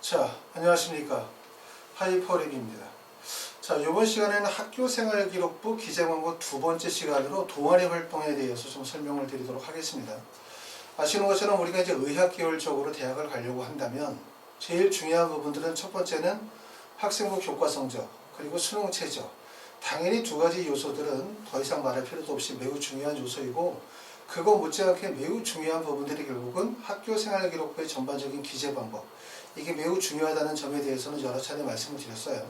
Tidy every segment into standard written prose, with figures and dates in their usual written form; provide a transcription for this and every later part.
자, 안녕하십니까. 하이퍼랩입니다. 자, 이번 시간에는 학교생활기록부 기재광고 두 번째 시간으로 동아리 활동에 대해서 좀 설명을 드리도록 하겠습니다. 아시는 것처럼 우리가 이제 의학계열적으로 대학을 가려고 한다면 제일 중요한 부분들은 첫 번째는 학생부 교과 성적, 그리고 수능 최저. 당연히 두 가지 요소들은 더 이상 말할 필요도 없이 매우 중요한 요소이고, 그거 못지않게 매우 중요한 부분들이 결국은 학교생활기록부의 전반적인 기재 방법, 이게 매우 중요하다는 점에 대해서는 여러 차례 말씀을 드렸어요.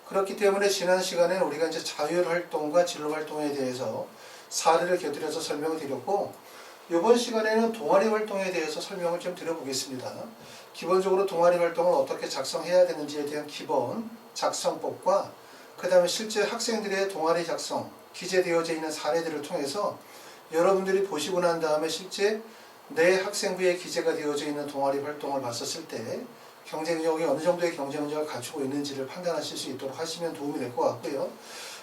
그렇기 때문에 지난 시간에 우리가 이제 자율활동과 진로활동에 대해서 사례를 곁들여서 설명을 드렸고, 이번 시간에는 동아리 활동에 대해서 설명을 좀 드려보겠습니다. 기본적으로 동아리 활동을 어떻게 작성해야 되는지에 대한 기본 작성법과 그 다음에 실제 학생들의 동아리 작성, 기재되어져 있는 사례들을 통해서 여러분들이 보시고 난 다음에 실제 내 학생부에 기재가 되어져 있는 동아리 활동을 봤었을 때 경쟁력이 어느 정도의 경쟁력을 갖추고 있는지를 판단하실 수 있도록 하시면 도움이 될 것 같고요.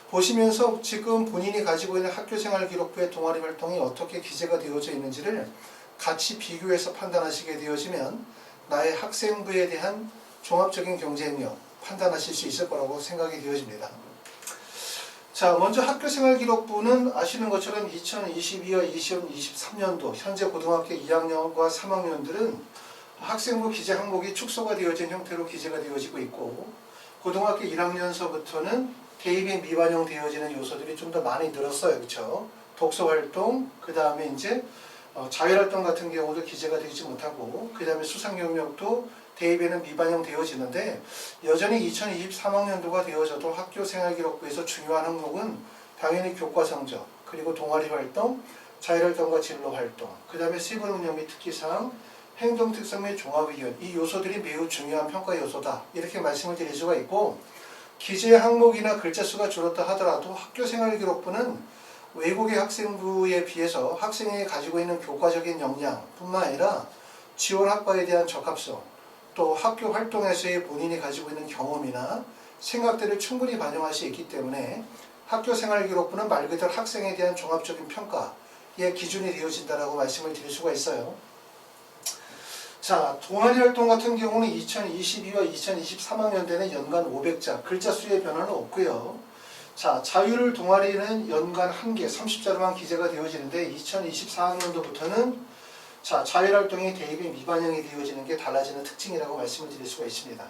보시면서 지금 본인이 가지고 있는 학교생활기록부의 동아리 활동이 어떻게 기재가 되어져 있는지를 같이 비교해서 판단하시게 되어지면 나의 학생부에 대한 종합적인 경쟁력 판단하실 수 있을 거라고 생각이 되어집니다. 자, 먼저 학교생활기록부는 아시는 것처럼 2022와 2023년도 현재 고등학교 2학년과 3학년들은 학생부 기재 항목이 축소가 되어진 형태로 기재가 되어지고 있고, 고등학교 1학년서부터는 대입이 미반영 되어지는 요소들이 좀 더 많이 늘었어요. 그렇죠? 독서활동, 그 다음에 이제 자율활동 같은 경우도 기재가 되지 못하고, 그 다음에 수상경력도 대입에는 미반영 되어지는데, 여전히 2023학년도가 되어져도 학교생활기록부에서 중요한 항목은 당연히 교과성적, 그리고 동아리활동, 자율활동과 진로활동, 그 다음에 세부능력 및 특기사항, 행동특성 및 종합의견, 이 요소들이 매우 중요한 평가 요소다, 이렇게 말씀을 드릴 수가 있고, 기재 항목이나 글자 수가 줄었다 하더라도 학교생활기록부는 외국의 학생부에 비해서 학생이 가지고 있는 교과적인 역량뿐만 아니라 지원학과에 대한 적합성, 또 학교 활동에서의 본인이 가지고 있는 경험이나 생각들을 충분히 반영할 수 있기 때문에 학교생활기록부는 말 그대로 학생에 대한 종합적인 평가의 기준이 되어진다라고 말씀을 드릴 수가 있어요. 자, 동아리 활동 같은 경우는 2022와 2023학년대는 연간 500자, 글자 수의 변화는 없고요. 자, 자율 동아리는 연간 1개, 30자로만 기재가 되어지는데 2024학년도부터는 자, 자율활동의 대입이 미반영이 되어지는 게 달라지는 특징이라고 말씀을 드릴 수가 있습니다.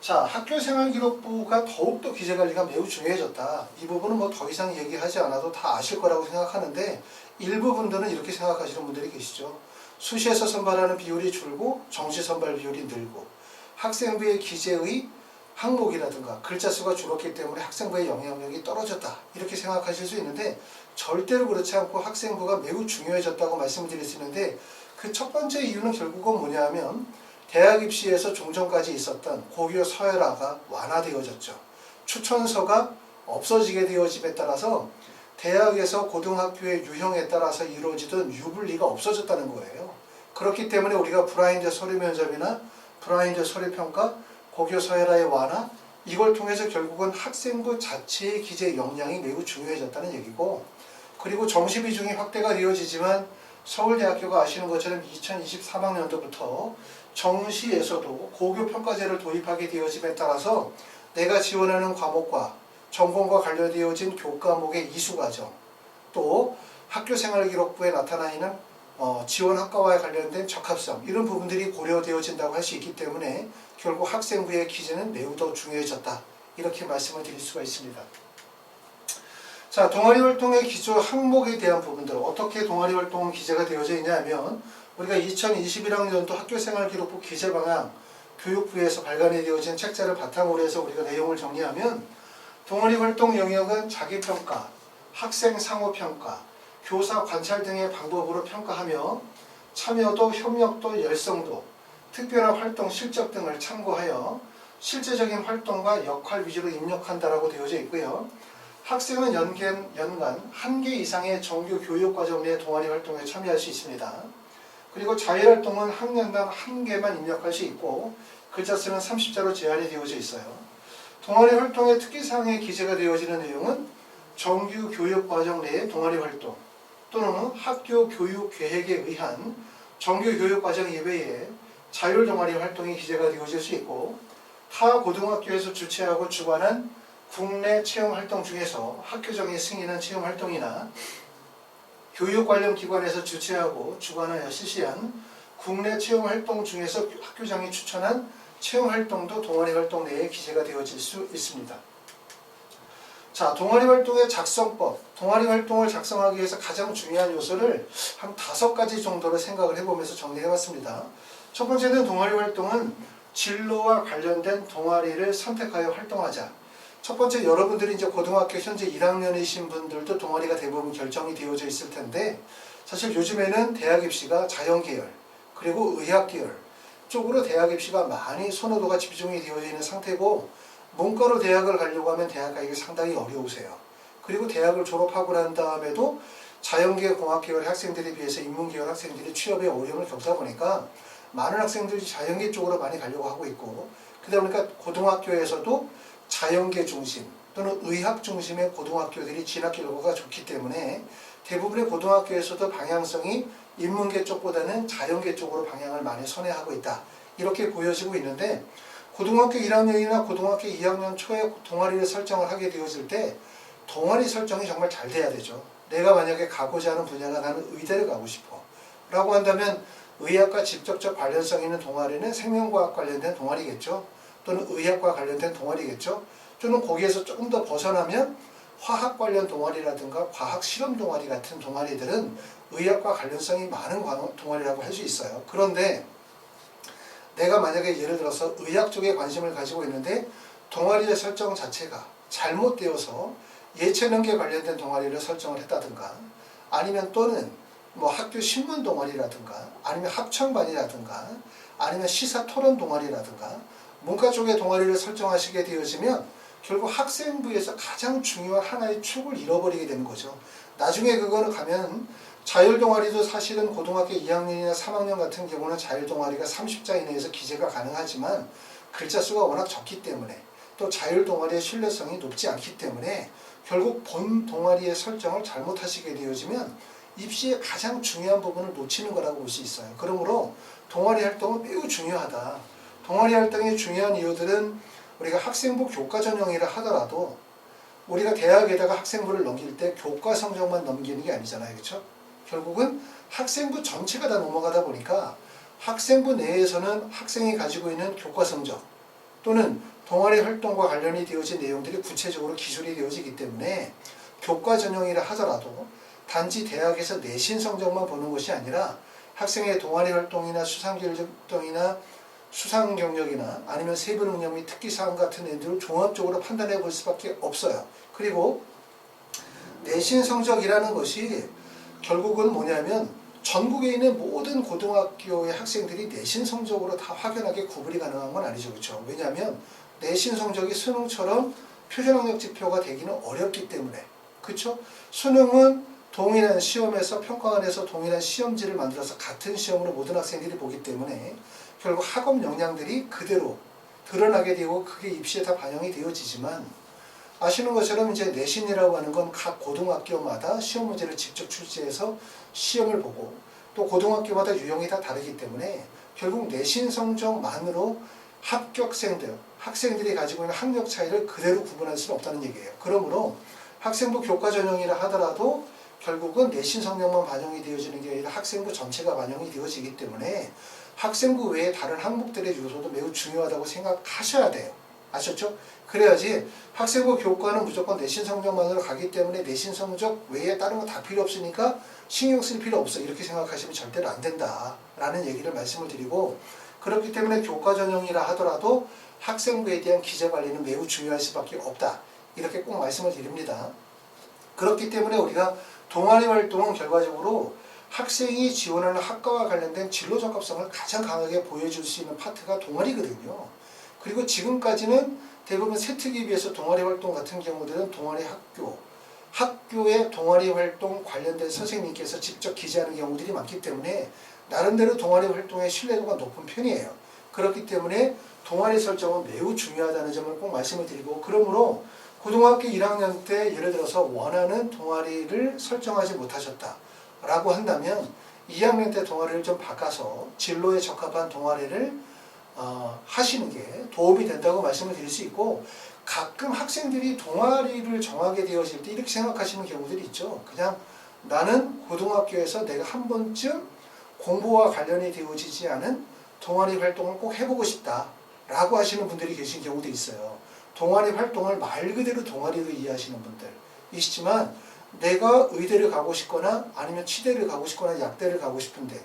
자, 학교생활기록부가 더욱더 기재관리가 매우 중요해졌다. 이 부분은 뭐 더 이상 얘기하지 않아도 다 아실 거라고 생각하는데, 일부 분들은 이렇게 생각하시는 분들이 계시죠. 수시에서 선발하는 비율이 줄고 정시 선발 비율이 늘고, 학생부의 기재의 항목이라든가 글자 수가 줄었기 때문에 학생부의 영향력이 떨어졌다, 이렇게 생각하실 수 있는데, 절대로 그렇지 않고 학생부가 매우 중요해졌다고 말씀드릴 수 있는데, 그 첫 번째 이유는 결국은 뭐냐면 대학 입시에서 종전까지 있었던 고교 서열화가 완화되어졌죠. 추천서가 없어지게 되어짐에 따라서 대학에서 고등학교의 유형에 따라서 이루어지던 유불리가 없어졌다는 거예요. 그렇기 때문에 우리가 브라인드 서류 면접이나 브라인드 서류 평가, 고교 서열화의 완화, 이걸 통해서 결국은 학생부 자체의 기재 역량이 매우 중요해졌다는 얘기고, 그리고 정시 비중이 확대가 되어지지만 서울대학교가 아시는 것처럼 2023학년도부터 정시에서도 고교 평가제를 도입하게 되어짐에 따라서 내가 지원하는 과목과 전공과 관련되어진 교과목의 이수과정, 또 학교생활기록부에 나타나 있는 지원학과와 관련된 적합성, 이런 부분들이 고려되어진다고 할 수 있기 때문에 결국 학생부의 기재는 매우 더 중요해졌다, 이렇게 말씀을 드릴 수가 있습니다. 자, 동아리활동의 기초 항목에 대한 부분들, 어떻게 동아리활동 기재가 되어져 있냐면, 우리가 2021학년도 학교생활기록부 기재방향 교육부에서 발간이 되어진 책자를 바탕으로 해서 우리가 내용을 정리하면, 동아리활동 영역은 자기평가, 학생 상호평가, 교사 관찰 등의 방법으로 평가하며 참여도, 협력도, 열성도, 특별한 활동 실적 등을 참고하여 실제적인 활동과 역할 위주로 입력한다라고 되어져 있고요. 학생은 연간 1개 이상의 정규 교육과정 내 동아리 활동에 참여할 수 있습니다. 그리고 자율활동은 학년당 1개만 입력할 수 있고, 글자 수는 30자로 제한이 되어져 있어요. 동아리 활동의 특기사항에 기재가 되어지는 내용은 정규 교육과정 내의 동아리 활동, 또는 학교 교육 계획에 의한 정규 교육과정 이외에 자율 동아리 활동이 기재가 되어질 수 있고, 타 고등학교에서 주최하고 주관한 국내 체험 활동 중에서 학교정의 승인한 체험 활동이나 교육 관련 기관에서 주최하고 주관하여 실시한 국내 체험 활동 중에서 학교장이 추천한 체험 활동도 동아리 활동 내에 기재가 되어질 수 있습니다. 자, 동아리 활동의 작성법. 동아리 활동을 작성하기 위해서 가장 중요한 요소를 한 5가지 정도로 생각을 해보면서 정리해봤습니다. 첫 번째는 동아리 활동은 진로와 관련된 동아리를 선택하여 활동하자. 첫 번째, 여러분들이 이제 고등학교 현재 1학년이신 분들도 동아리가 대부분 결정이 되어져 있을 텐데, 사실 요즘에는 대학 입시가 자연계열 그리고 의학계열 쪽으로 대학 입시가 많이 선호도가 집중이 되어 있는 상태고, 문과로 대학을 가려고 하면 대학 가기가 상당히 어려우세요. 그리고 대학을 졸업하고 난 다음에도 자연계 공학계열 학생들에 비해서 인문계열 학생들이 취업에 어려움을 겪다 보니까 많은 학생들이 자연계 쪽으로 많이 가려고 하고 있고, 그러다 보니까 고등학교에서도 자연계 중심 또는 의학 중심의 고등학교들이 진학 결과가 좋기 때문에 대부분의 고등학교에서도 방향성이 인문계 쪽보다는 자연계 쪽으로 방향을 많이 선회하고 있다. 이렇게 보여지고 있는데, 고등학교 1학년이나 고등학교 2학년 초에 동아리를 설정을 하게 되어질 때 동아리 설정이 정말 잘 돼야 되죠. 내가 만약에 가고자 하는 분야가 나는 의대를 가고 싶어 라고 한다면 의학과 직접적 관련성 있는 동아리는 생명과학 관련된 동아리겠죠. 또는 의학과 관련된 동아리겠죠. 또는 거기에서 조금 더 벗어나면 화학 관련 동아리라든가 과학 실험 동아리 같은 동아리들은 의학과 관련성이 많은 동아리라고 할 수 있어요. 그런데 내가 만약에 예를 들어서 의학 쪽에 관심을 가지고 있는데 동아리의 설정 자체가 잘못되어서 예체능계 관련된 동아리를 설정을 했다든가, 아니면 또는 뭐 학교 신문 동아리라든가, 아니면 합창반이라든가, 아니면 시사 토론 동아리라든가 문과 쪽의 동아리를 설정하시게 되어지면 결국 학생부에서 가장 중요한 하나의 축을 잃어버리게 되는 거죠. 나중에 그거를 가면 자율동아리도 사실은 고등학교 2학년이나 3학년 같은 경우는 자율동아리가 30자 이내에서 기재가 가능하지만 글자 수가 워낙 적기 때문에, 또 자율동아리의 신뢰성이 높지 않기 때문에 결국 본 동아리의 설정을 잘못하시게 되어지면 입시의 가장 중요한 부분을 놓치는 거라고 볼 수 있어요. 그러므로 동아리 활동은 매우 중요하다. 동아리 활동의 중요한 이유들은 우리가 학생부 교과 전형이라 하더라도 우리가 대학에다가 학생부를 넘길 때 교과 성적만 넘기는 게 아니잖아요. 그렇죠? 결국은 학생부 전체가 다 넘어가다 보니까 학생부 내에서는 학생이 가지고 있는 교과 성적 또는 동아리 활동과 관련이 되어진 내용들이 구체적으로 기술이 되어지기 때문에 교과 전형이라 하더라도 단지 대학에서 내신 성적만 보는 것이 아니라 학생의 동아리 활동이나 수상교육 활동이나 수상 경력이나 아니면 세부 능력 및 특기사항 같은 애들을 종합적으로 판단해 볼 수밖에 없어요. 그리고 내신 성적이라는 것이 결국은 뭐냐면 전국에 있는 모든 고등학교의 학생들이 내신 성적으로 다 확연하게 구분이 가능한 건 아니죠. 그렇죠? 왜냐하면 내신 성적이 수능처럼 표준학력 지표가 되기는 어렵기 때문에. 그렇죠? 수능은 동일한 시험에서 평가원에서 동일한 시험지를 만들어서 같은 시험으로 모든 학생들이 보기 때문에 결국 학업 역량들이 그대로 드러나게 되고 그게 입시에 다 반영이 되어지지만, 아시는 것처럼 이제 내신이라고 하는 건 각 고등학교마다 시험 문제를 직접 출제해서 시험을 보고 또 고등학교마다 유형이 다 다르기 때문에 결국 내신 성적만으로 합격생들, 학생들이 가지고 있는 학력 차이를 그대로 구분할 수는 없다는 얘기예요. 그러므로 학생부 교과 전형이라 하더라도 결국은 내신 성적만 반영이 되어지는 게 아니라 학생부 전체가 반영이 되어지기 때문에 학생부 외에 다른 항목들의 요소도 매우 중요하다고 생각하셔야 돼요. 아셨죠? 그래야지 학생부 교과는 무조건 내신 성적만으로 가기 때문에 내신 성적 외에 다른 거 다 필요 없으니까 신경 쓸 필요 없어, 이렇게 생각하시면 절대로 안 된다라는 얘기를 말씀을 드리고, 그렇기 때문에 교과 전형이라 하더라도 학생부에 대한 기재 관리는 매우 중요할 수밖에 없다, 이렇게 꼭 말씀을 드립니다. 그렇기 때문에 우리가 동아리 활동은 결과적으로 학생이 지원하는 학과와 관련된 진로 적합성을 가장 강하게 보여줄 수 있는 파트가 동아리거든요. 그리고 지금까지는 대부분 세특에 비해서 동아리 활동 같은 경우들은 동아리 학교의 동아리 활동 관련된 선생님께서 직접 기재하는 경우들이 많기 때문에 나름대로 동아리 활동의 신뢰도가 높은 편이에요. 그렇기 때문에 동아리 설정은 매우 중요하다는 점을 꼭 말씀을 드리고, 그러므로 고등학교 1학년 때 예를 들어서 원하는 동아리를 설정하지 못하셨다 라고 한다면 2학년 때 동아리를 좀 바꿔서 진로에 적합한 동아리를 하시는 게 도움이 된다고 말씀을 드릴 수 있고, 가끔 학생들이 동아리를 정하게 되어질 때 이렇게 생각하시는 경우들이 있죠. 그냥 나는 고등학교에서 내가 한 번쯤 공부와 관련이 되어지지 않은 동아리 활동을 꼭 해보고 싶다 라고 하시는 분들이 계신 경우도 있어요. 동아리 활동을 말 그대로 동아리로 이해하시는 분들이시지만, 내가 의대를 가고 싶거나 아니면 치대를 가고 싶거나 약대를 가고 싶은데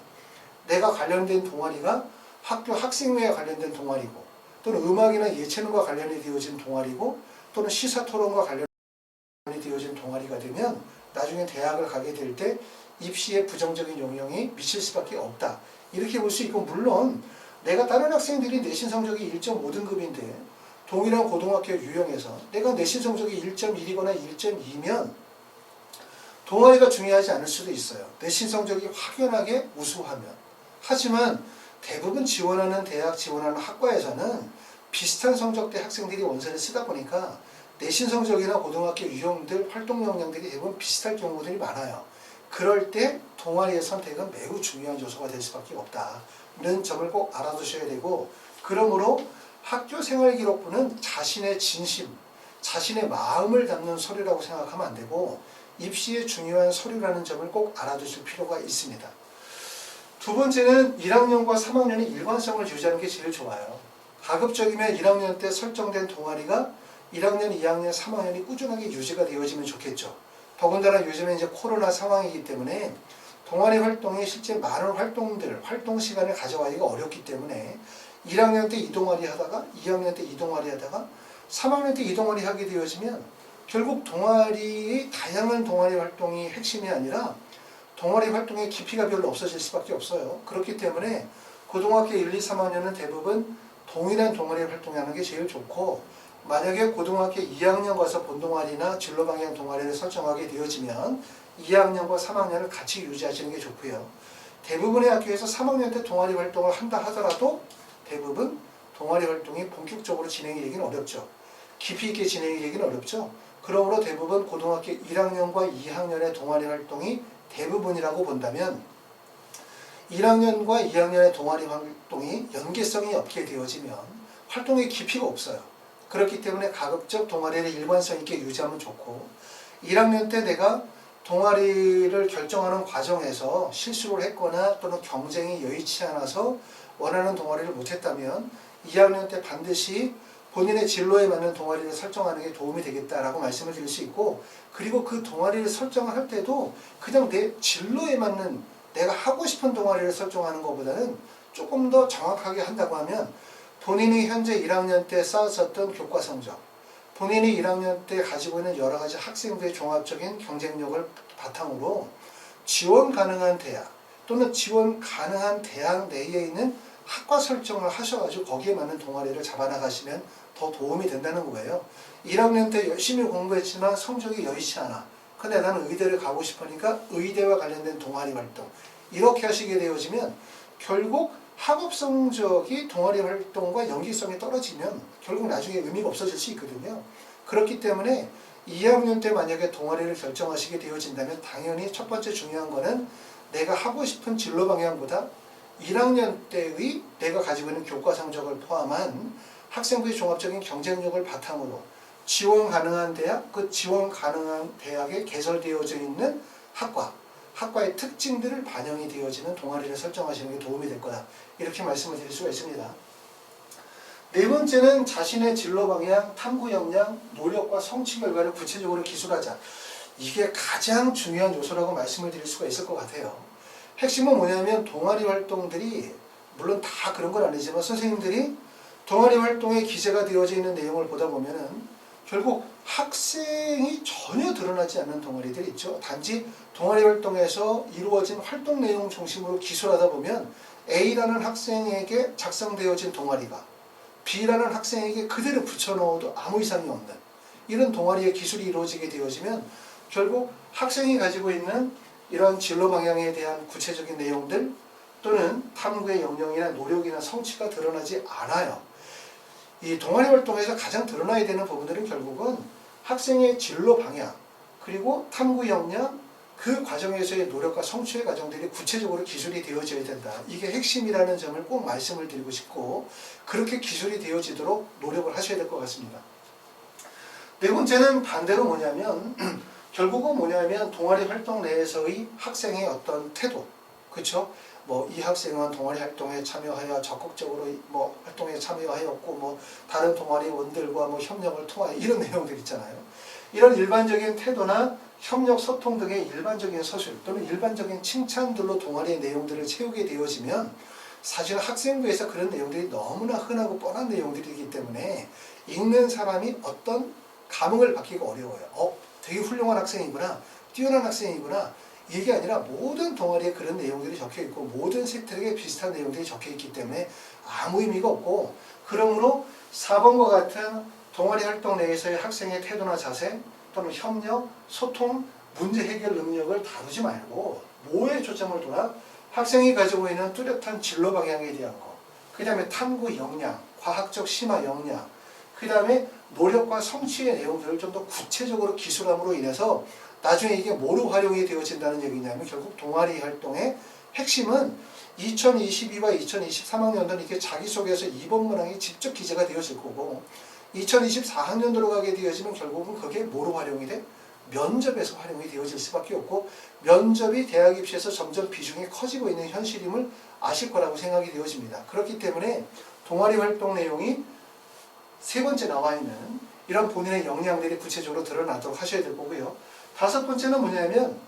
내가 관련된 동아리가 학교 학생회와 관련된 동아리고, 또는 음악이나 예체능과 관련이 되어진 동아리고, 또는 시사토론과 관련이 되어진 동아리가 되면 나중에 대학을 가게 될 때 입시에 부정적인 영향이 미칠 수밖에 없다, 이렇게 볼 수 있고, 물론 내가 다른 학생들이 내신 성적이 1.5등급인데 동일한 고등학교 유형에서 내가 내신 성적이 1.1이거나 1.2면 동아리가 중요하지 않을 수도 있어요. 내신 성적이 확연하게 우수하면. 하지만 대부분 지원하는 대학, 지원하는 학과에서는 비슷한 성적대 학생들이 원서를 쓰다 보니까 내신 성적이나 고등학교 유형들, 활동 역량들이 대부분 비슷할 경우들이 많아요. 그럴 때 동아리의 선택은 매우 중요한 요소가 될 수밖에 없다는 점을 꼭 알아두셔야 되고, 그러므로 학교생활기록부는 자신의 진심, 자신의 마음을 담는 서류라고 생각하면 안 되고 입시에 중요한 서류라는 점을 꼭 알아두실 필요가 있습니다. 두 번째는 1학년과 3학년이 일관성을 유지하는 게 제일 좋아요. 가급적이면 1학년 때 설정된 동아리가 1학년, 2학년, 3학년이 꾸준하게 유지가 되어지면 좋겠죠. 더군다나 요즘에 이제 코로나 상황이기 때문에 동아리 활동에 실제 많은 활동 시간을 가져가기가 어렵기 때문에 1학년 때 이 동아리 하다가 2학년 때 이 동아리 하다가 3학년 때 이 동아리 하게 되어지면 결국 동아리의 다양한 동아리 활동이 핵심이 아니라 동아리 활동의 깊이가 별로 없어질 수밖에 없어요. 그렇기 때문에 고등학교 1, 2, 3학년은 대부분 동일한 동아리 활동하는 게 제일 좋고, 만약에 고등학교 2학년 가서 본동아리나 진로방향 동아리를 설정하게 되어지면 2학년과 3학년을 같이 유지하시는 게 좋고요. 대부분의 학교에서 3학년 때 동아리 활동을 한다 하더라도 대부분 동아리 활동이 본격적으로 진행이 되기는 어렵죠. 깊이 있게 진행이 되기는 어렵죠. 그러므로 대부분 고등학교 1학년과 2학년의 동아리 활동이 대부분이라고 본다면 1학년과 2학년의 동아리 활동이 연계성이 없게 되어지면 활동의 깊이가 없어요. 그렇기 때문에 가급적 동아리를 일관성 있게 유지하면 좋고, 1학년 때 내가 동아리를 결정하는 과정에서 실수를 했거나 또는 경쟁이 여의치 않아서 원하는 동아리를 못했다면 2학년 때 반드시 본인의 진로에 맞는 동아리를 설정하는 게 도움이 되겠다라고 말씀을 드릴 수 있고, 그리고 그 동아리를 설정을 할 때도 그냥 내 진로에 맞는 내가 하고 싶은 동아리를 설정하는 것보다는 조금 더 정확하게 한다고 하면 본인이 현재 1학년 때 쌓았었던 교과 성적, 본인이 1학년 때 가지고 있는 여러 가지 학생들의 종합적인 경쟁력을 바탕으로 지원 가능한 대학 또는 지원 가능한 대학 내에 있는 학과 설정을 하셔가지고 거기에 맞는 동아리를 잡아나가시면 더 도움이 된다는 거예요. 1학년 때 열심히 공부했지만 성적이 여의치 않아. 근데 나는 의대를 가고 싶으니까 의대와 관련된 동아리 활동, 이렇게 하시게 되어지면 결국 학업 성적이 동아리 활동과 연계성이 떨어지면 결국 나중에 의미가 없어질 수 있거든요. 그렇기 때문에 2학년 때 만약에 동아리를 결정하시게 되어진다면 당연히 첫 번째 중요한 거는 내가 하고 싶은 진로 방향보다 1학년 때의 내가 가지고 있는 교과 성적을 포함한 학생부의 종합적인 경쟁력을 바탕으로 지원 가능한 대학, 그 지원 가능한 대학에 개설되어져 있는 학과의 특징들을 반영이 되어지는 동아리를 설정하시는 게 도움이 될 거다, 이렇게 말씀을 드릴 수가 있습니다. 네 번째는 자신의 진로 방향, 탐구 역량, 노력과 성취 결과를 구체적으로 기술하자. 이게 가장 중요한 요소라고 말씀을 드릴 수가 있을 것 같아요. 핵심은 뭐냐면 동아리 활동들이 물론 다 그런 건 아니지만 선생님들이 동아리 활동에 기재가 되어져 있는 내용을 보다 보면은 결국 학생이 전혀 드러나지 않는 동아리들이 있죠. 단지 동아리 활동에서 이루어진 활동 내용 중심으로 기술하다 보면 A라는 학생에게 작성되어진 동아리가 B라는 학생에게 그대로 붙여넣어도 아무 이상이 없는 이런 동아리의 기술이 이루어지게 되어지면 결국 학생이 가지고 있는 이런 진로 방향에 대한 구체적인 내용들 또는 탐구의 역량이나 노력이나 성취가 드러나지 않아요. 이 동아리 활동에서 가장 드러나야 되는 부분들은 결국은 학생의 진로 방향, 그리고 탐구 역량, 그 과정에서의 노력과 성취의 과정들이 구체적으로 기술이 되어져야 된다. 이게 핵심이라는 점을 꼭 말씀을 드리고 싶고 그렇게 기술이 되어지도록 노력을 하셔야 될 것 같습니다. 네 번째는 반대로 뭐냐면 결국은 뭐냐면 동아리 활동 내에서의 학생의 어떤 태도, 그렇죠? 뭐 이 학생은 동아리 활동에 참여하여 적극적으로 뭐 활동에 참여하였고 뭐 다른 동아리원들과 뭐 협력을 통하여 이런 내용들 있잖아요. 이런 일반적인 태도나 협력 소통 등의 일반적인 서술 또는 일반적인 칭찬들로 동아리의 내용들을 채우게 되어지면 사실 학생부에서 그런 내용들이 너무나 흔하고 뻔한 내용들이기 때문에 읽는 사람이 어떤 감흥을 받기가 어려워요. 되게 훌륭한 학생이구나, 뛰어난 학생이구나. 이게 아니라 모든 동아리에 그런 내용들이 적혀있고 모든 섹터에 비슷한 내용들이 적혀있기 때문에 아무 의미가 없고, 그러므로 4번과 같은 동아리 활동 내에서의 학생의 태도나 자세 또는 협력, 소통, 문제 해결 능력을 다루지 말고 뭐에 초점을 둬라? 학생이 가지고 있는 뚜렷한 진로 방향에 대한 거, 그 다음에 탐구 역량, 과학적 심화 역량, 그 다음에 노력과 성취의 내용들을 좀 더 구체적으로 기술함으로 인해서 나중에 이게 뭐로 활용이 되어진다는 얘기냐면 결국 동아리 활동의 핵심은 2022와 2023학년도는 이게 자기소개서 2번 문항이 직접 기재가 되어질 거고 2024학년도로 가게 되어지면 결국은 그게 뭐로 활용이 돼? 면접에서 활용이 되어질 수밖에 없고 면접이 대학 입시에서 점점 비중이 커지고 있는 현실임을 아실 거라고 생각이 되어집니다. 그렇기 때문에 동아리 활동 내용이 세 번째 나와 있는 이런 본인의 역량들이 구체적으로 드러나도록 하셔야 될 거고요. 다섯 번째는 뭐냐면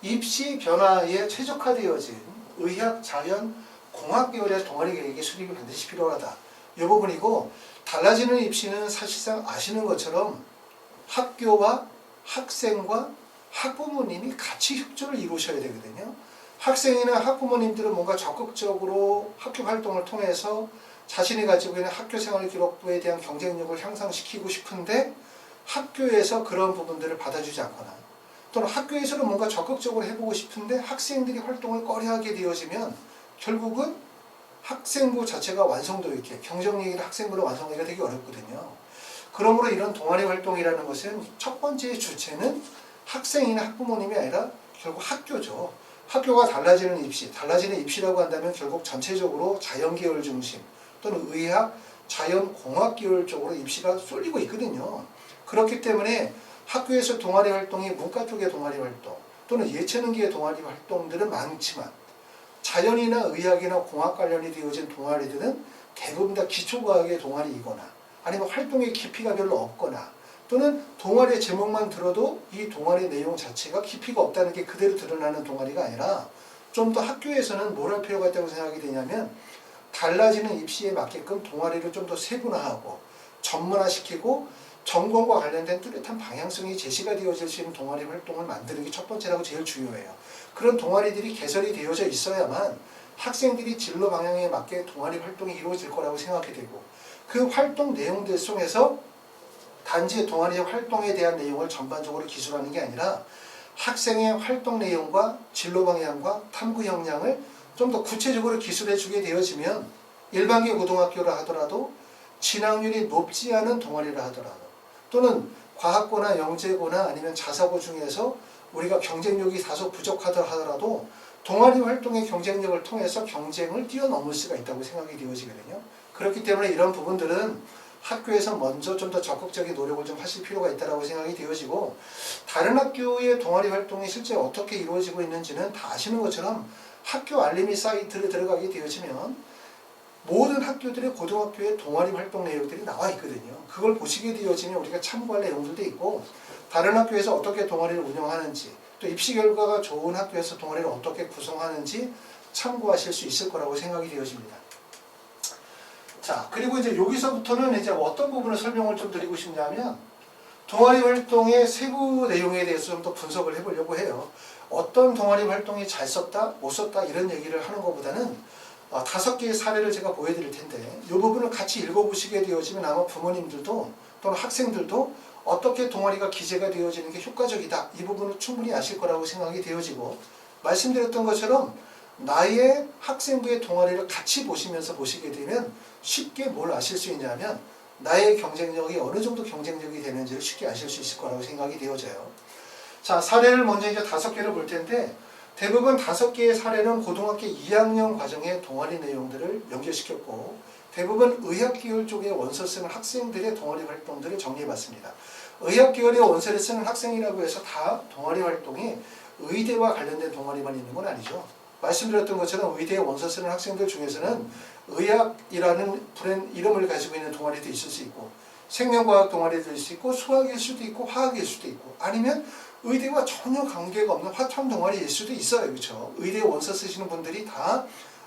입시 변화에 최적화되어진 의학, 자연, 공학 계열의 동아리 계획의 수립이 반드시 필요하다. 이 부분이고 달라지는 입시는 사실상 아시는 것처럼 학교와 학생과 학부모님이 같이 협조를 이루셔야 되거든요. 학생이나 학부모님들은 뭔가 적극적으로 학교 활동을 통해서 자신이 가지고 있는 학교생활 기록부에 대한 경쟁력을 향상시키고 싶은데 학교에서 그런 부분들을 받아주지 않거나 또는 학교에서는 뭔가 적극적으로 해보고 싶은데 학생들이 활동을 꺼려하게 되어지면 결국은 학생부 자체가 완성도 있게 경쟁력 있는 학생부를 완성하기가 되게 어렵거든요. 그러므로 이런 동아리 활동이라는 것은 첫 번째 주체는 학생이나 학부모님이 아니라 결국 학교죠. 학교가 달라지는 입시, 달라지는 입시라고 한다면 결국 전체적으로 자연계열 중심 또는 의학, 자연, 공학 계열 쪽으로 입시가 쏠리고 있거든요. 그렇기 때문에 학교에서 동아리 활동이 문과 쪽의 동아리 활동 또는 예체능계의 동아리 활동들은 많지만 자연이나 의학이나 공학 관련이 되어진 동아리들은 대부분 다 기초과학의 동아리이거나 아니면 활동의 깊이가 별로 없거나 또는 동아리의 제목만 들어도 이 동아리 내용 자체가 깊이가 없다는 게 그대로 드러나는 동아리가 아니라 좀 더 학교에서는 뭘 할 필요가 있다고 생각이 되냐면 달라지는 입시에 맞게끔 동아리를 좀 더 세분화하고 전문화시키고 전공과 관련된 뚜렷한 방향성이 제시가 되어질 수 있는 동아리 활동을 만드는 게 첫 번째라고 제일 중요해요. 그런 동아리들이 개설이 되어져 있어야만 학생들이 진로 방향에 맞게 동아리 활동이 이루어질 거라고 생각이 되고 그 활동 내용들 속에서 단지 동아리 활동에 대한 내용을 전반적으로 기술하는 게 아니라 학생의 활동 내용과 진로 방향과 탐구 역량을 좀 더 구체적으로 기술해 주게 되어지면 일반계 고등학교라 하더라도 진학률이 높지 않은 동아리라 하더라도 또는 과학고나 영재고나 아니면 자사고 중에서 우리가 경쟁력이 다소 부족하다 하더라도 동아리 활동의 경쟁력을 통해서 경쟁을 뛰어넘을 수가 있다고 생각이 되어지거든요. 그렇기 때문에 이런 부분들은 학교에서 먼저 좀 더 적극적인 노력을 좀 하실 필요가 있다고 생각이 되어지고 다른 학교의 동아리 활동이 실제 어떻게 이루어지고 있는지는 다 아시는 것처럼 학교 알림이 사이트를 들어가게 되어지면 모든 학교들의 고등학교의 동아리 활동 내용들이 나와 있거든요. 그걸 보시게 되어지면 우리가 참고할 내용들도 있고 다른 학교에서 어떻게 동아리를 운영하는지 또 입시 결과가 좋은 학교에서 동아리를 어떻게 구성하는지 참고하실 수 있을 거라고 생각이 되어집니다. 자, 그리고 이제 여기서부터는 이제 어떤 부분을 설명을 좀 드리고 싶냐면 동아리 활동의 세부 내용에 대해서 좀 더 분석을 해보려고 해요. 어떤 동아리 활동이 잘 썼다, 못 썼다 이런 얘기를 하는 것보다는 5개의 사례를 제가 보여드릴 텐데 이 부분을 같이 읽어보시게 되어지면 아마 부모님들도 또는 학생들도 어떻게 동아리가 기재가 되어지는 게 효과적이다 이 부분을 충분히 아실 거라고 생각이 되어지고 말씀드렸던 것처럼 나의 학생부의 동아리를 같이 보시면서 보시게 되면 쉽게 뭘 아실 수 있냐면 나의 경쟁력이 어느 정도 경쟁력이 되는지를 쉽게 아실 수 있을 거라고 생각이 되어져요. 자, 사례를 먼저 이제 5개를 볼 텐데 대부분 5개의 사례는 고등학교 2학년 과정의 동아리 내용들을 연결시켰고 대부분 의학계열 쪽에 원서 쓰는 학생들의 동아리 활동들을 정리해봤습니다. 의학계열의 원서를 쓰는 학생이라고 해서 다 동아리 활동이 의대와 관련된 동아리만 있는 건 아니죠. 말씀드렸던 것처럼 의대에 원서 쓰는 학생들 중에서는 의학이라는 이름을 가지고 있는 동아리도 있을 수 있고 생명과학 동아리도 있을 수 있고 수학일 수도 있고 화학일 수도 있고 아니면 의대와 전혀 관계가 없는 화탐 동아리일 수도 있어요. 그렇죠? 의대에 원서 쓰시는 분들이 다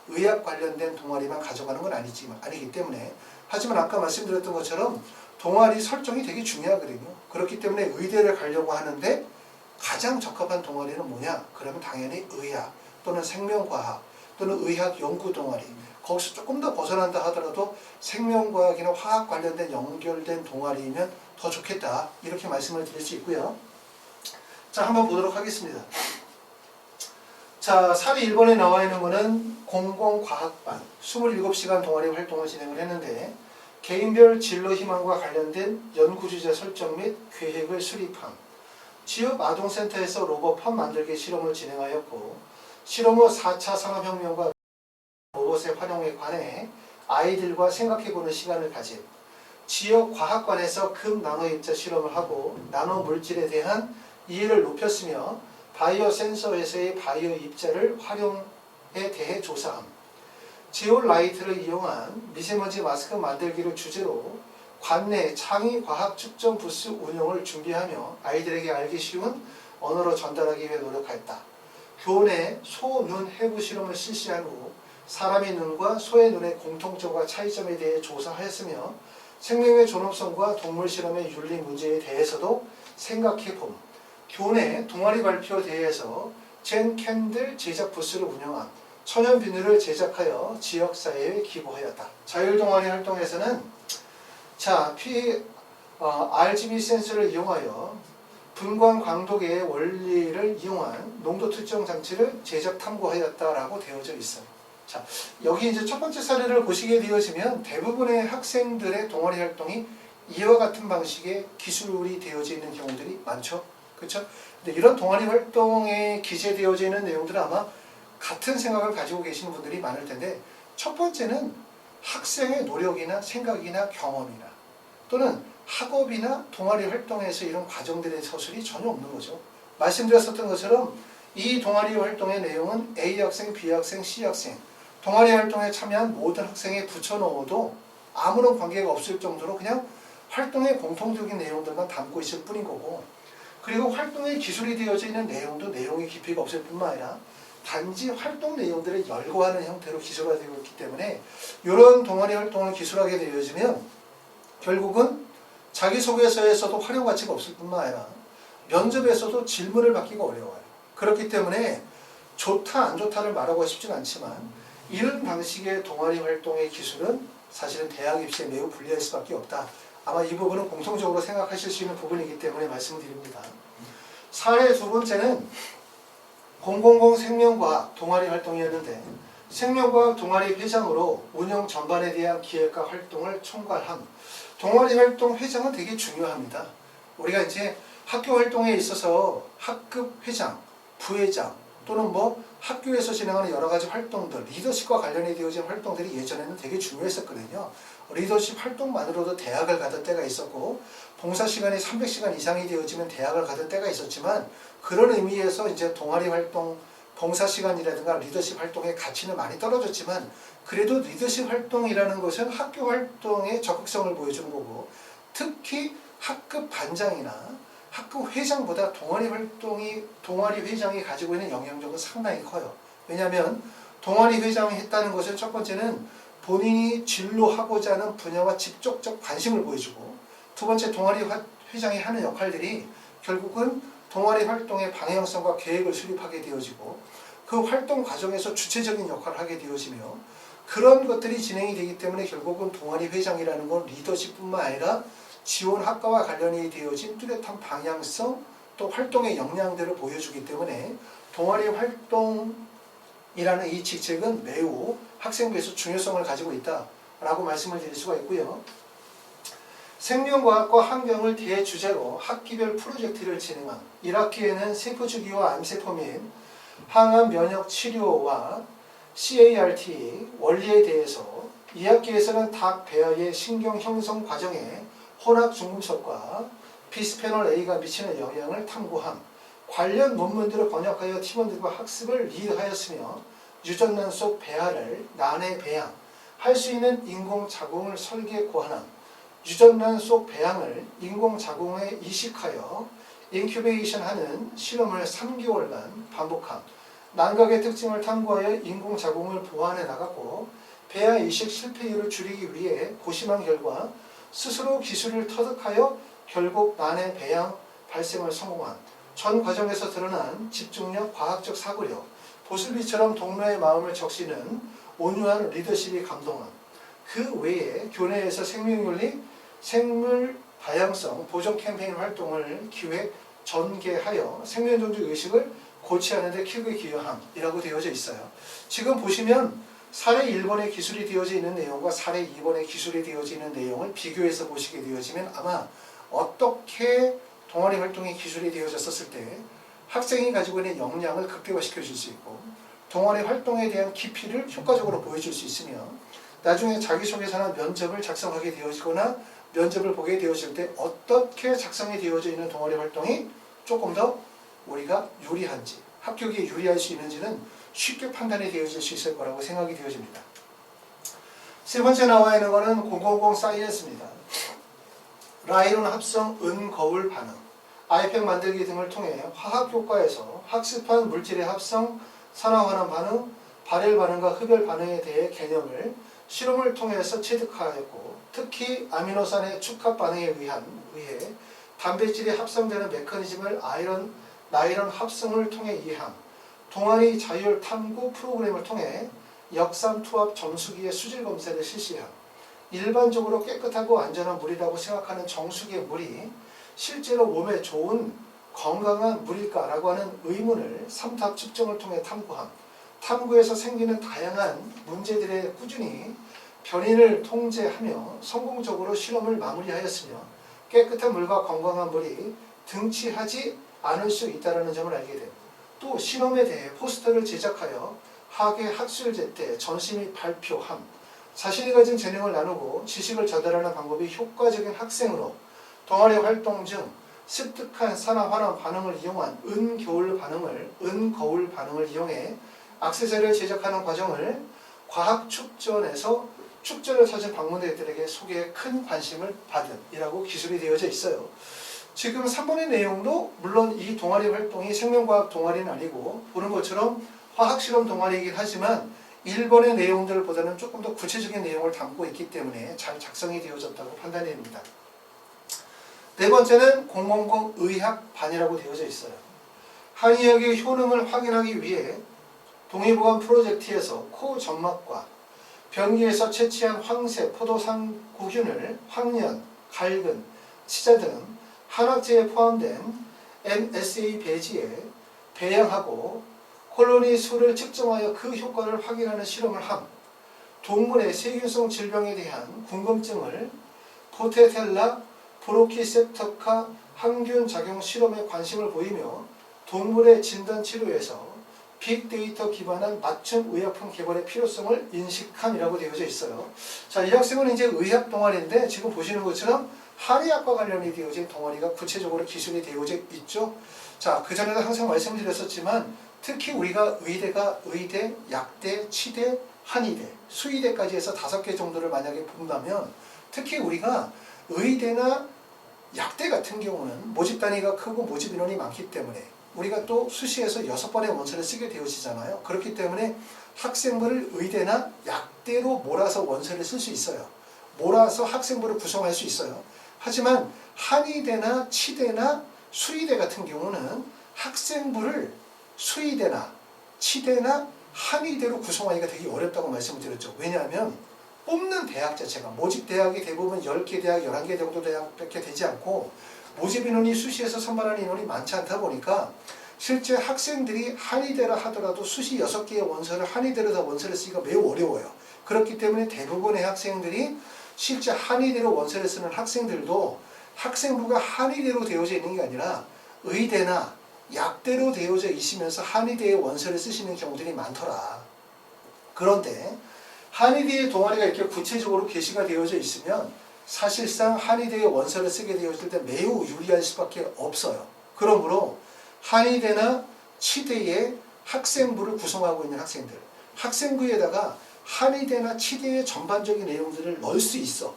의학 관련된 동아리만 가져가는 건 아니기 때문에 하지만 아까 말씀드렸던 것처럼 동아리 설정이 되게 중요하거든요. 그렇기 때문에 의대를 가려고 하는데 가장 적합한 동아리는 뭐냐? 그러면 당연히 의학 또는 생명과학 또는 의학 연구 동아리 거기서 조금 더 벗어난다 하더라도 생명과학이나 화학 관련된 연결된 동아리이면 더 좋겠다 이렇게 말씀을 드릴 수 있고요. 자, 한번 보도록 하겠습니다. 자, 사례 1번에 나와 있는 거는 공공과학반 27시간 동아리 활동을 진행을 했는데 개인별 진로 희망과 관련된 연구주제 설정 및 계획을 수립함, 지역 아동센터에서 로봇팜 만들기 실험을 진행하였고 실험 후 4차 산업혁명과 로봇의 활용에 관해 아이들과 생각해보는 시간을 가짐, 지역 과학관에서 금 나노 입자 실험을 하고 나노 물질에 대한 이해를 높였으며 바이오 센서에서의 바이오 입자를 활용에 대해 조사함, 제올라이트를 이용한 미세먼지 마스크 만들기를 주제로 관내 창의 과학 측정 부스 운영을 준비하며 아이들에게 알기 쉬운 언어로 전달하기 위해 노력하였다. 교내 소 눈 해부 실험을 실시한 후 사람의 눈과 소의 눈의 공통점과 차이점에 대해 조사하였으며 생명의 존엄성과 동물 실험의 윤리 문제에 대해서도 생각해봄, 교내 동아리 발표 대회에서 젠 캔들 제작 부스를 운영함, 천연 비누를 제작하여 지역사회에 기부하였다. 자율동아리 활동에서는 자, RGB 센서를 이용하여 분광 광도계의 원리를 이용한 농도 특정 장치를 제작 탐구하였다라고 되어져 있어요. 자, 여기 이제 첫 번째 사례를 보시게 되어지면 대부분의 학생들의 동아리 활동이 이와 같은 방식의 기술이 되어져 있는 경우들이 많죠. 그렇죠? 근데 이런 동아리 활동에 기재되어져 있는 내용들은 아마 같은 생각을 가지고 계시는 분들이 많을 텐데 첫 번째는 학생의 노력이나 생각이나 경험이나 또는 학업이나 동아리 활동에서 이런 과정들의 서술이 전혀 없는 거죠. 말씀드렸었던 것처럼 이 동아리 활동의 내용은 A 학생, B 학생, C 학생 동아리 활동에 참여한 모든 학생에 붙여넣어도 아무런 관계가 없을 정도로 그냥 활동의 공통적인 내용들만 담고 있을 뿐인 거고 그리고 활동의 기술이 되어져 있는 내용도 내용의 깊이가 없을 뿐만 아니라 단지 활동 내용들을 열거하는 형태로 기술화되고 있기 때문에 이런 동아리 활동을 기술하게 되어지면 결국은 자기소개서에서도 활용 가치가 없을 뿐만 아니라 면접에서도 질문을 받기가 어려워요. 그렇기 때문에 좋다 안 좋다를 말하고 싶진 않지만 이런 방식의 동아리 활동의 기술은 사실은 대학 입시에 매우 불리할 수밖에 없다. 아마 이 부분은 공통적으로 생각하실 수 있는 부분이기 때문에 말씀을 드립니다. 사례 두 번째는 000 생명과학 동아리 활동이었는데 생명과학 동아리 회장으로 운영 전반에 대한 기획과 활동을 총괄함. 동아리 활동 회장은 되게 중요합니다. 우리가 이제 학교 활동에 있어서 학급 회장, 부회장 또는 뭐 학교에서 진행하는 여러 가지 활동들, 리더십과 관련이 되어진 활동들이 예전에는 되게 중요했었거든요. 리더십 활동만으로도 대학을 가던 때가 있었고 봉사 시간이 300시간 이상이 되어지면 대학을 가던 때가 있었지만 그런 의미에서 이제 동아리 활동, 봉사 시간이라든가 리더십 활동의 가치는 많이 떨어졌지만 그래도 리더십 활동이라는 것은 학교 활동의 적극성을 보여주는 거고 특히 학급 반장이나 학급 회장보다 동아리 회장이 가지고 있는 영향력은 상당히 커요. 왜냐하면 동아리 회장이 했다는 것은 첫 번째는 본인이 진로하고자 하는 분야와 직접적 관심을 보여주고 두 번째 동아리 회장이 하는 역할들이 결국은 동아리 활동의 방향성과 계획을 수립하게 되어지고 그 활동 과정에서 주체적인 역할을 하게 되어지며 그런 것들이 진행이 되기 때문에 결국은 동아리 회장이라는 건 리더십뿐만 아니라 지원 학과와 관련이 되어진 뚜렷한 방향성 또 활동의 역량들을 보여주기 때문에 동아리 활동이라는 이 직책은 매우 학생부에서 중요성을 가지고 있다라고 말씀을 드릴 수가 있고요. 생명과학과 환경을 대주제로 학기별 프로젝트를 진행함. 1학기에는 세포주기와 암세포 및 항암 면역 치료와 CAR-T 원리에 대해서, 2학기에서는 닭 배아의 신경 형성 과정에 혼합 중금속과 비스페놀 A가 미치는 영향을 탐구함. 관련 논문들을 번역하여 팀원들과 학습을 리드하였으며 유전란 속 배아를 난해 배양, 할 수 있는 인공자궁을 설계 고안함. 유전란 속 배양을 인공자궁에 이식하여 인큐베이션하는 실험을 3개월간 반복함. 난각의 특징을 탐구하여 인공자궁을 보완해 나갔고, 배아 이식 실패율을 줄이기 위해 고심한 결과 스스로 기술을 터득하여 결국 난해 배양 발생을 성공한. 전 과정에서 드러난 집중력, 과학적 사고력, 보슬비처럼 동료의 마음을 적시는 온유한 리더십이 감동함. 그 외에 교내에서 생명윤리, 생물 다양성 보존 캠페인 활동을 기획, 전개하여 생명존중 의식을 고취하는 데 크게 기여함이라고 되어져 있어요. 지금 보시면 사례 1번에 기술이 되어져 있는 내용과 사례 2번에 기술이 되어져 있는 내용을 비교해서 보시게 되어지면 아마 어떻게 동아리 활동이 기술이 되어졌었을 때 학생이 가지고 있는 역량을 극대화시켜 줄 수 있고, 동아리 활동에 대한 깊이를 효과적으로 보여줄 수 있으며, 나중에 자기소개서나 면접을 작성하게 되어지거나 면접을 보게 되어질 때 어떻게 작성이 되어져 있는 동아리 활동이 조금 더 우리가 유리한지, 합격에 유리할 수 있는지는 쉽게 판단이 되어질 수 있을 거라고 생각이 되어집니다. 세 번째 나와 있는 것은 000 사이언스입니다. 라이론 합성 은거울 반응, 아이팩 만들기 등을 통해 화학 효과에서 학습한 물질의 합성, 산화환원 반응, 발열 반응과 흡열 반응에 대해 개념을 실험을 통해서 체득하였고, 특히 아미노산의 축합 반응에 의해 단백질이 합성되는 메커니즘을 나이론 합성을 통해 이해함. 동아리 자율 탐구 프로그램을 통해 역삼 투합 점수기의 수질 검사를 실시함. 일반적으로 깨끗하고 안전한 물이라고 생각하는 정수기의 물이 실제로 몸에 좋은 건강한 물일까라고 하는 의문을 3탑 측정을 통해 탐구함. 탐구에서 생기는 다양한 문제들에 꾸준히 변인을 통제하며 성공적으로 실험을 마무리하였으며, 깨끗한 물과 건강한 물이 등치하지 않을 수 있다는 점을 알게 됩니다. 또 실험에 대해 포스터를 제작하여 학예 학술제 때 전시 및 발표함. 자신이 가진 재능을 나누고 지식을 전달하는 방법이 효과적인 학생으로 동아리 활동 중 습득한 산화환원 반응을 이용한 은거울 반응을 이용해 액세서리를 제작하는 과정을 과학 축전에서 축전을 찾은 방문객들에게 소개해 큰 관심을 받은 이라고 기술이 되어져 있어요. 지금 3번의 내용도 물론 이 동아리 활동이 생명과학 동아리는 아니고 보는 것처럼 화학실험 동아리이긴 하지만 1번의 내용들보다는 조금 더 구체적인 내용을 담고 있기 때문에 잘 작성이 되어졌다고 판단이 됩니다. 네 번째는 000 의학반이라고 되어져 있어요. 한의학의 효능을 확인하기 위해 동의보감 프로젝트에서 코 점막과 변기에서 채취한 황새, 포도상 구균을 황련, 갈근, 치자 등 한약재에 포함된 MSA 배지에 배양하고 콜로니 수를 측정하여 그 효과를 확인하는 실험을 함. 동물의 세균성 질병에 대한 궁금증을 포테텔라 브로키셉터카 항균 작용 실험에 관심을 보이며 동물의 진단 치료에서 빅데이터 기반한 맞춤 의약품 개발의 필요성을 인식함이라고 되어져 있어요. 자, 이 학생은 이제 의학 동아리인데 지금 보시는 것처럼 한의학과 관련이 되어진 동아리가 구체적으로 기술이 되어져 있죠. 자, 그전에도 항상 말씀드렸었지만 특히 우리가 의대가 의대, 약대, 치대, 한의대, 수의대까지 해서 5개 정도를 만약에 본다면 특히 우리가 의대나 약대 같은 경우는 모집 단위가 크고 모집 인원이 많기 때문에 우리가 또 수시에서 6번의 원서를 쓰게 되어지잖아요. 그렇기 때문에 학생부를 의대나 약대로 몰아서 원서를 쓸 수 있어요. 몰아서 학생부를 구성할 수 있어요. 하지만 한의대나 치대나 수의대 같은 경우는 학생부를 수의대나 치대나 한의대로 구성하기가 되게 어렵다고 말씀을 드렸죠. 왜냐하면 뽑는 대학 자체가 모집 대학이 대부분 10개 대학, 11개 정도 대학밖에 되지 않고 모집 인원이 수시에서 선발하는 인원이 많지 않다 보니까 실제 학생들이 한의대라 하더라도 수시 6개의 원서를 한의대로 다 원서를 쓰기가 매우 어려워요. 그렇기 때문에 대부분의 학생들이 실제 한의대로 원서를 쓰는 학생들도 학생부가 한의대로 되어져 있는 게 아니라 의대나 약대로 되어져 있으면서 한의대의 원서를 쓰시는 경우들이 많더라. 그런데 한의대의 동아리가 이렇게 구체적으로 게시가 되어져 있으면 사실상 한의대의 원서를 쓰게 되었을 때 매우 유리할 수밖에 없어요. 그러므로 한의대나 치대의 학생부를 구성하고 있는 학생들, 학생부에다가 한의대나 치대의 전반적인 내용들을 넣을 수 있어.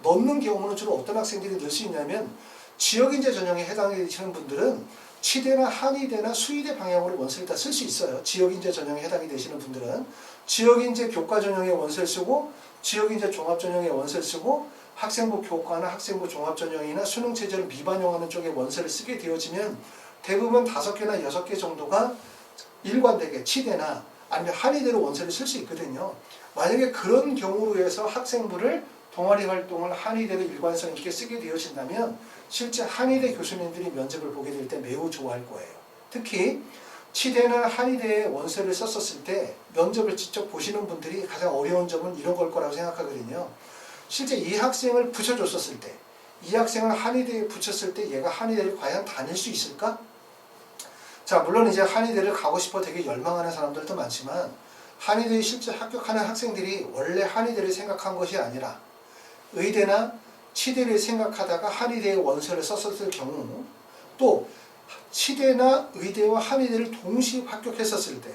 넣는 경우는 주로 어떤 학생들이 넣을 수 있냐면 지역인재 전형에 해당되시는 분들은 치대나 한의대나 수의대 방향으로 원서를 다 쓸 수 있어요. 지역인재 전형에 해당이 되시는 분들은 지역인재 교과 전형의 원서를 쓰고 지역인재 종합 전형의 원서를 쓰고 학생부 교과나 학생부 종합 전형이나 수능 체제를 미반영하는 쪽에 원서를 쓰게 되어지면 대부분 5개나 6개 정도가 일관되게 치대나 아니면 한의대로 원서를 쓸 수 있거든요. 만약에 그런 경우로 해서 학생부를 동아리 활동을 한의대로 일관성 있게 쓰게 되어진다면 실제 한의대 교수님들이 면접을 보게 될 때 매우 좋아할 거예요. 특히 치대나 한의대에 원서를 썼었을 때 면접을 직접 보시는 분들이 가장 어려운 점은 이런 걸 거라고 생각하거든요. 실제 이 학생을 붙여줬었을 때, 이 학생을 한의대에 붙였을 때 얘가 한의대를 과연 다닐 수 있을까? 자, 물론 이제 한의대를 가고 싶어 되게 열망하는 사람들도 많지만 한의대에 실제 합격하는 학생들이 원래 한의대를 생각한 것이 아니라 의대나 치대를 생각하다가 한의대에 원서를 썼었을 경우, 또 치대나 의대와 한의대를 동시에 합격했었을 때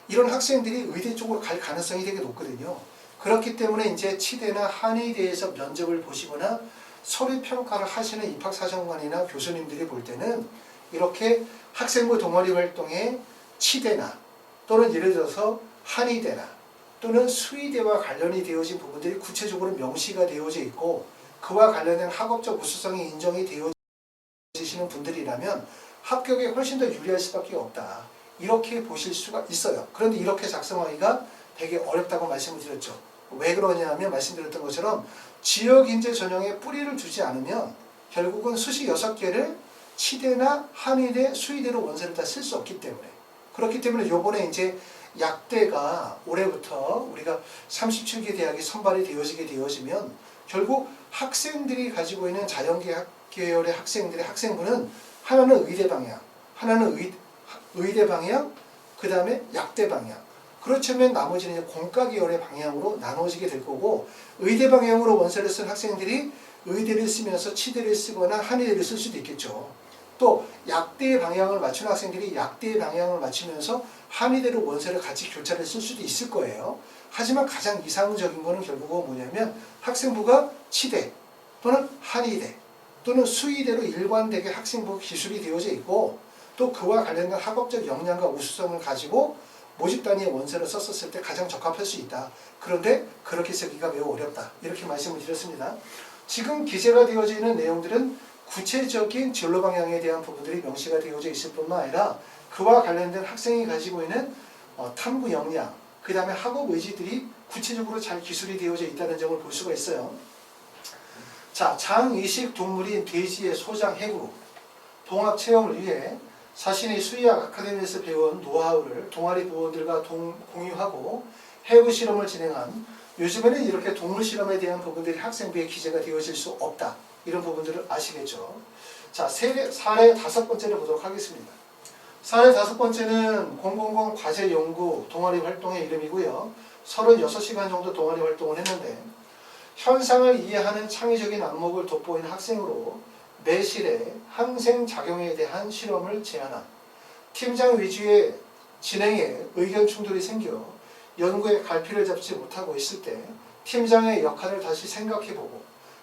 이런 학생들이 의대 쪽으로 갈 가능성이 되게 높거든요. 그렇기 때문에 이제 치대나 한의대에서 면접을 보시거나 서류 평가를 하시는 입학사정관이나 교수님들이 볼 때는 이렇게 학생부 동아리 활동에 치대나 또는 예를 들어서 한의대나 또는 수의대와 관련이 되어진 부분들이 구체적으로 명시가 되어져 있고 그와 관련된 학업적 우수성이 인정이 되어지시는 분들이라면 합격에 훨씬 더 유리할 수밖에 없다. 이렇게 보실 수가 있어요. 그런데 이렇게 작성하기가 되게 어렵다고 말씀을 드렸죠. 왜 그러냐면 말씀드렸던 것처럼 지역인재 전형에 뿌리를 두지 않으면 결국은 수시 6개를 치대나 한의대, 수의대로 원서를 다 쓸 수 없기 때문에 그렇기 때문에 요번에 이제 약대가 올해부터 우리가 37개 대학이 선발이 되어지게 되어지면 결국 학생들이 가지고 있는 자연계학 계열의 학생들의 학생부는 하나는 의대 방향, 하나는 의대 방향, 그 다음에 약대 방향. 그렇다면 나머지는 이제 공과 계열의 방향으로 나눠지게 될 거고 의대 방향으로 원서를 쓴 학생들이 의대를 쓰면서 치대를 쓰거나 한의대를 쓸 수도 있겠죠. 또 약대의 방향을 맞추는 학생들이 약대의 방향을 맞추면서 한의대로 원서를 같이 교차를 쓸 수도 있을 거예요. 하지만 가장 이상적인 거는 결국은 뭐냐면 학생부가 치대 또는 한의대 또는 수의대로 일관되게 학생부 기술이 되어져 있고 또 그와 관련된 학업적 역량과 우수성을 가지고 모집 단위의 원서를 썼었을 때 가장 적합할 수 있다. 그런데 그렇게 쓰기가 매우 어렵다. 이렇게 말씀을 드렸습니다. 지금 기재가 되어져 있는 내용들은 구체적인 진로 방향에 대한 부분들이 명시가 되어져 있을 뿐만 아니라 그와 관련된 학생이 가지고 있는 탐구 역량, 그 다음에 학업 의지들이 구체적으로 잘 기술이 되어져 있다는 점을 볼 수가 있어요. 자, 장의식 동물인 돼지의 소장 해부, 동학 체험을 위해 자신의 수의학 아카데미에서 배운 노하우를 동아리 부원들과 공유하고 해부 실험을 진행한 요즘에는 이렇게 동물 실험에 대한 부분들이 학생부에 기재가 되어질 수 없다. 이런 부분들을 아시겠죠? 자, 사례 5번째를 보도록 하겠습니다. 사례 5번째는 000 과제 연구 동아리 활동의 이름이고요. 36시간 정도 동아리 활동을 했는데 현상을 이해하는 창의적인 안목을 돋보이는 학생으로 매실의 항생작용에 대한 실험을 제안한 팀장 위주의 진행에 의견 충돌이 생겨 연구에 갈피를 잡지 못하고 있을 때 팀장의 역할을 다시 생각해보고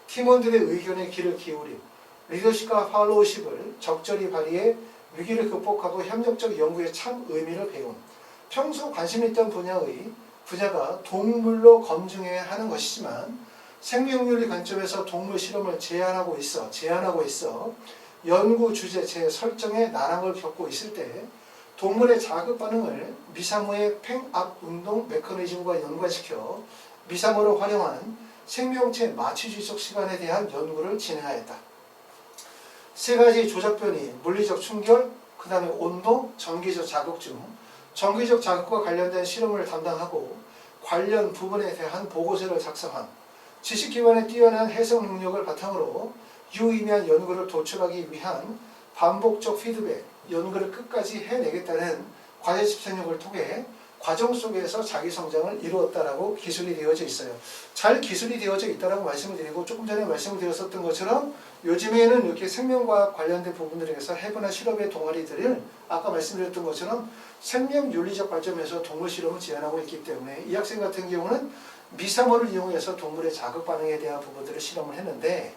팀원들의 의견에 귀를 기울임, 리더십과 팔로우십을 적절히 발휘해 위기를 극복하고 협력적 연구의 참 의미를 배운 평소 관심 있던 분야가 동물로 검증해야 하는 것이지만 생명윤리 관점에서 동물 실험을 제안하고 있어 연구 주제 설정에 난항을 겪고 있을 때 동물의 자극 반응을 미사모의 팽압 운동 메커니즘과 연관시켜 미사모를 활용한 생명체 마취주의적 시간에 대한 연구를 진행하였다. 3가지 조작 변이, 물리적 충격, 그 다음에 온도, 전기적 자극 중 전기적 자극과 관련된 실험을 담당하고 관련 부분에 대한 보고서를 작성한 지식 기반의 뛰어난 해석 능력을 바탕으로 유의미한 연구를 도출하기 위한 반복적 피드백, 연구를 끝까지 해내겠다는 과제 집행력을 통해 과정 속에서 자기 성장을 이루었다라고 기술이 되어져 있어요. 잘 기술이 되어져 있다라고 말씀을 드리고, 조금 전에 말씀을 드렸었던 것처럼 요즘에는 이렇게 생명과학 관련된 부분들에서 해부나 실험의 동아리들을 아까 말씀드렸던 것처럼 생명윤리적 관점에서 동물 실험을 제안하고 있기 때문에 이 학생 같은 경우는 미사모를 이용해서 동물의 자극 반응에 대한 부분들을 실험을 했는데,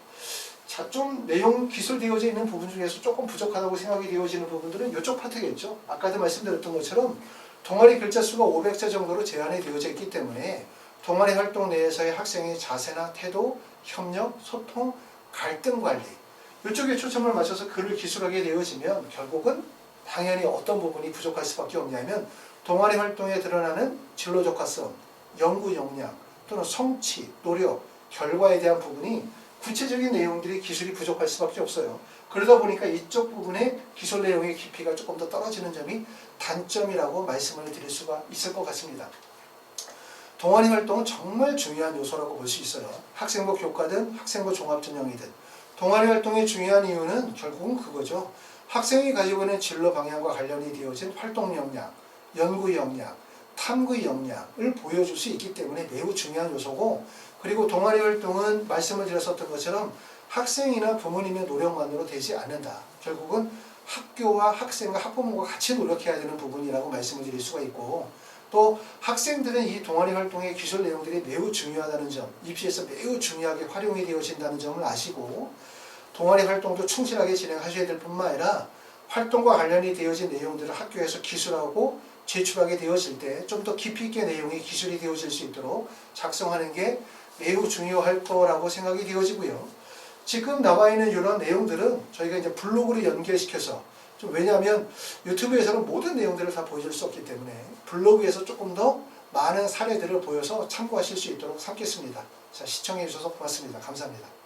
자, 좀 내용 기술되어져 있는 부분 중에서 조금 부족하다고 생각이 되어지는 부분들은 이쪽 파트겠죠. 아까도 말씀드렸던 것처럼 동아리 글자 수가 500자 정도로 제한이 되어져 있기 때문에 동아리 활동 내에서의 학생의 자세나 태도, 협력, 소통, 갈등 관리, 이쪽에 초점을 맞춰서 글을 기술하게 되어지면 결국은 당연히 어떤 부분이 부족할 수밖에 없냐면 동아리 활동에 드러나는 진로 적합성, 연구 역량 또는 성취, 노력, 결과에 대한 부분이 구체적인 내용들이 기술이 부족할 수밖에 없어요. 그러다 보니까 이쪽 부분의 기술 내용의 깊이가 조금 더 떨어지는 점이 단점이라고 말씀을 드릴 수가 있을 것 같습니다. 동아리 활동은 정말 중요한 요소라고 볼 수 있어요. 학생부 교과든 학생부 종합전형이든 동아리 활동의 중요한 이유는 결국은 그거죠. 학생이 가지고 있는 진로 방향과 관련이 되어진 활동 역량, 연구 역량, 탐구 역량을 보여줄 수 있기 때문에 매우 중요한 요소고, 그리고 동아리 활동은 말씀을 드렸었던 것처럼 학생이나 부모님의 노력만으로 되지 않는다. 결국은 학교와 학생과 학부모가 같이 노력해야 되는 부분이라고 말씀을 드릴 수가 있고, 또 학생들은 이 동아리 활동의 기술 내용들이 매우 중요하다는 점, 입시에서 매우 중요하게 활용이 되어진다는 점을 아시고 동아리 활동도 충실하게 진행하셔야 될 뿐만 아니라 활동과 관련이 되어진 내용들을 학교에서 기술하고 제출하게 되어질 때 좀 더 깊이 있게 내용이 기술이 되어질 수 있도록 작성하는 게 매우 중요할 거라고 생각이 되어지고요. 지금 나와 있는 이런 내용들은 저희가 이제 블로그로 연결시켜서, 좀 왜냐하면 유튜브에서는 모든 내용들을 다 보여줄 수 없기 때문에 블로그에서 조금 더 많은 사례들을 보여서 참고하실 수 있도록 삼겠습니다. 자, 시청해 주셔서 고맙습니다. 감사합니다.